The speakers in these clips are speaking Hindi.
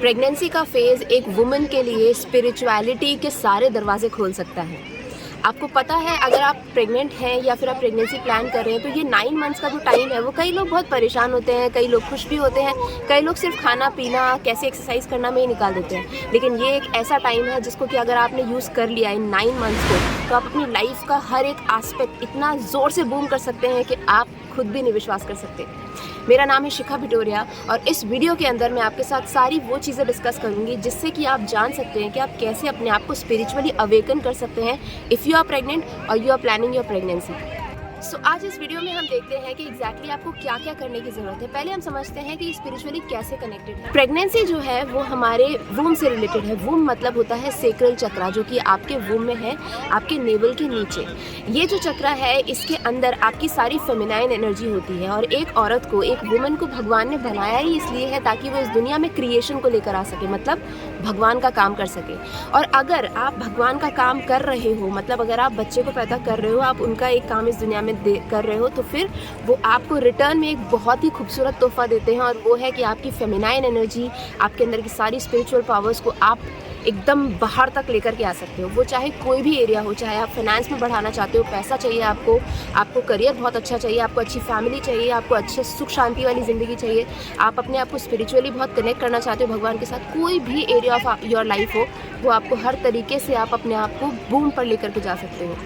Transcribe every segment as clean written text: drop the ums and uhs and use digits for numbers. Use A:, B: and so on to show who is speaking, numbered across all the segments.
A: प्रेगनेंसी का फेज़ एक वुमन के लिए स्पिरिचुअलिटी के सारे दरवाजे खोल सकता है। आपको पता है, अगर आप प्रेग्नेंट हैं या फिर आप प्रेगनेंसी प्लान कर रहे हैं, तो ये 9 मंथ्स का जो टाइम है वो कई लोग बहुत परेशान होते हैं, कई लोग खुश भी होते हैं, कई लोग सिर्फ खाना पीना कैसे एक्सरसाइज करना में ही निकाल देते हैं। लेकिन ये एक ऐसा टाइम है जिसको कि अगर आपने यूज़ कर लिया इन 9 मंथ्स को, तो आप अपनी लाइफ का हर एक एस्पेक्ट इतना ज़ोर से बूम कर सकते हैं कि आप खुद भी नहीं विश्वास कर सकते। मेरा नाम है शिखा भिटोरिया और इस वीडियो के अंदर मैं आपके साथ सारी वो चीज़ें डिस्कस करूंगी जिससे कि आप जान सकते हैं कि आप कैसे अपने आप को स्पिरिचुअली अवेकन कर सकते हैं इफ़ यू आर प्रेग्नेंट और you are planning your pregnancy. So आज इस वीडियो में हम देखते हैं कि एग्जैक्टली आपको क्या क्या करने की ज़रूरत है। पहले हम समझते हैं कि स्पिरिचुअली कैसे कनेक्टेड है। प्रेगनेंसी जो है वो हमारे वूम से रिलेटेड है। वूम मतलब होता है सेक्रल चक्रा, जो कि आपके वूम में है, आपके नेवल के नीचे। ये जो चक्रा है, इसके अंदर आपकी सारी फेमिनाइन एनर्जी होती है और एक औरत को, एक वुमन को भगवान ने बनाया ही इसलिए है ताकि वो इस दुनिया में क्रिएशन को लेकर आ सके, मतलब भगवान का काम कर सके। और अगर आप भगवान का काम कर रहे हो, मतलब अगर आप बच्चे को पैदा कर रहे हो, आप उनका एक काम इस दुनिया में कर रहे हो, तो फिर वो आपको रिटर्न में एक बहुत ही खूबसूरत तोहफा देते हैं और वो है कि आपकी फेमिनाइन एनर्जी, आपके अंदर की सारी स्पिरिचुअल पावर्स को आप एकदम बाहर तक लेकर के आ सकते हो। वो चाहे कोई भी एरिया हो, चाहे आप फाइनेंस में बढ़ाना चाहते हो, पैसा चाहिए आपको करियर बहुत अच्छा चाहिए, आपको अच्छी फैमिली चाहिए, आपको अच्छे सुख शांति वाली ज़िंदगी चाहिए, आप अपने आप को स्पिरिचुअली बहुत कनेक्ट करना चाहते हो भगवान के साथ, कोई भी एरिया ऑफ योर लाइफ हो, वो आपको हर तरीके से आप अपने आप को बूम पर लेकर के जा सकते हो।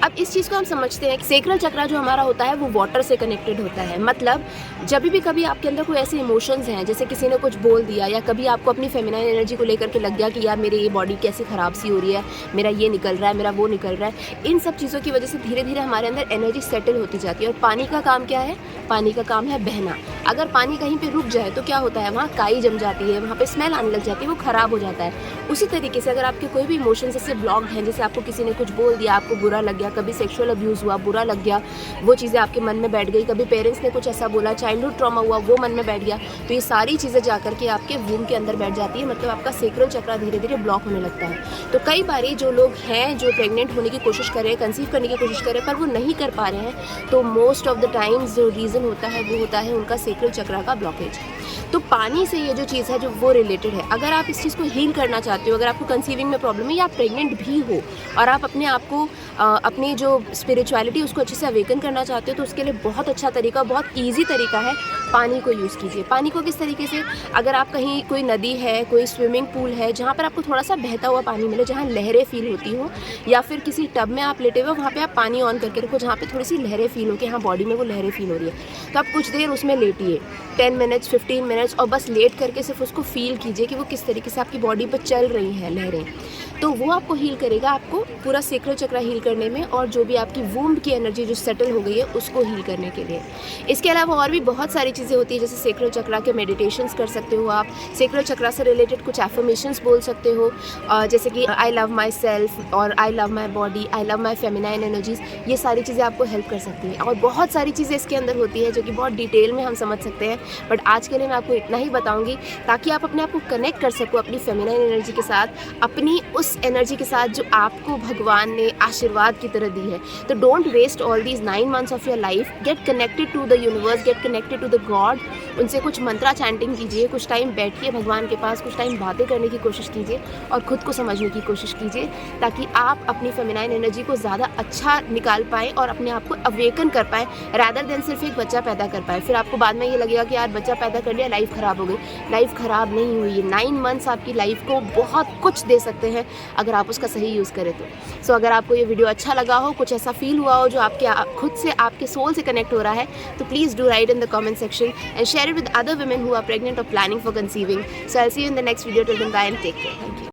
A: अब इस चीज़ को हम समझते हैं कि सेक्रल चक्रा जो हमारा होता है वो वाटर से कनेक्टेड होता है। मतलब जब भी कभी आपके अंदर कोई ऐसे इमोशंस हैं, जैसे किसी ने कुछ बोल दिया या कभी आपको अपनी फेमिनाइन एनर्जी को लेकर के लग गया कि यार मेरी ये बॉडी कैसे ख़राब सी हो रही है, मेरा ये निकल रहा है, मेरा वो निकल रहा है, इन सब चीज़ों की वजह से धीरे धीरे हमारे अंदर एनर्जी सेटल होती जाती है। और पानी का काम क्या है? पानी का काम है बहना। अगर पानी कहीं पर रुक जाए तो क्या होता है? वहाँ काई जम जाती है, वहाँ पर स्मेल आने लग जाती है, वो ख़राब हो जाता है। उसी तरीके से अगर आपके कोई भी इमोशंस ऐसे ब्लॉक्ड हैं, जैसे आपको किसी ने कुछ बोल दिया, आपको बुरा लग गया, कभी सेक्सुअल अब्यूज़ हुआ, बुरा लग गया, वो चीज़ें आपके मन में बैठ गई, कभी पेरेंट्स ने कुछ ऐसा बोला, चाइल्डहुड ट्रॉमा हुआ, वो मन में बैठ गया, तो ये सारी चीज़ें जाकर के आपके वूम के अंदर बैठ जाती है। मतलब आपका सेक्रल चक्रा धीरे धीरे ब्लॉक होने लगता है। तो कई बारी जो लोग हैं जो प्रेग्नेंट होने की कोशिश कर रहे हैं, कंसीव करने की कोशिश कर रहे हैं, पर वो नहीं कर पा रहे हैं, तो मोस्ट ऑफ द टाइम्स जो रीज़न होता है वो होता है उनका सेक्रल चक्रा का ब्लॉकेज। तो पानी से ये जो चीज़ है जो वो रिलेटेड है। अगर आप इस चीज़ को हील करना चाहते हो, अगर आपको कंसीविंग में प्रॉब्लम है या आप प्रेग्नेंट भी हो और आप अपने आप को अपनी जो स्पिरिचुअलिटी उसको अच्छे से अवेकन करना चाहते हो, तो उसके लिए बहुत अच्छा तरीका, बहुत ईजी तरीका है, पानी को यूज़ कीजिए। पानी को किस तरीके से? अगर आप कहीं कोई नदी है, कोई स्विमिंग पूल है जहाँ पर आपको थोड़ा सा बहता हुआ पानी मिले, जहाँ लहरें फील होती हो, या फिर किसी टब में आप लेटे हुए, वहाँ पे आप पानी ऑन करके रखो जहाँ पे थोड़ी सी लहरें फील हो कि हाँ बॉडी में वो लहरें फील हो रही है, तो आप कुछ देर उसमें लेटिए, 10 मिनट्स 15 मिनट्स, और बस लेट करके सिर्फ उसको फील कीजिए कि वो किस तरीके से आपकी बॉडी पर चल रही हैं लहरें। तो वो आपको हील करेगा, आपको पूरा सेक्रल चक्रा हील करने में, और जो भी आपकी वूम्ब की एनर्जी जो सेटल हो गई है उसको हील करने के लिए। इसके अलावा और भी बहुत सारी चीज़ें होती है, जैसे सेक्रल चक्रा के मेडिटेशंस कर सकते हो आप, सेक्रल चक्रा से रिलेटेड कुछ एफर्मेशंस बोल सकते हो, जैसे कि आई लव माई सेल्फ और I love my body, I love my feminine energies. ये सारी चीज़ें आपको हेल्प कर सकती हैं और बहुत सारी चीज़ें इसके अंदर होती है जो कि बहुत डिटेल में हम समझ सकते हैं, बट आज के लिए मैं आपको इतना ही बताऊँगी ताकि आप अपने आप को कनेक्ट कर सको अपनी फेमिनाइन एनर्जी के साथ, अपनी उस एनर्जी के साथ जो आपको भगवान ने आशीर्वाद की तरह दी है। तो don't waste all these 9 months of your life, get connected to the universe, get connected to the God. उनसे कुछ मंत्रा चैंटिंग कीजिए, कुछ टाइम बैठिए भगवान के पास, कुछ टाइम बातें करने की कोशिश कीजिए और खुद को समझने की कोशिश कीजिए, ताकि आप अपनी फेमिनाइन एनर्जी को ज़्यादा अच्छा निकाल पाएँ और अपने आप को अवेकन कर पाएँ, रैदर देन सिर्फ एक बच्चा पैदा कर पाए। फिर आपको बाद में ये लगेगा कि यार बच्चा पैदा कर लिया, लाइफ ख़राब हो गई। लाइफ ख़राब नहीं हुई है। 9 मंथ्स आपकी लाइफ को बहुत कुछ दे सकते हैं अगर आप उसका सही यूज़ करें तो। सो अगर आपको ये वीडियो अच्छा लगा हो, कुछ ऐसा फील हुआ हो जो आपके खुद से आपके सोल से कनेक्ट हो रहा है, तो please do right in the comment section and share it with other women who are pregnant or planning for conceiving. So I'll see you in the next video. Till then, bye and take care. Thank you.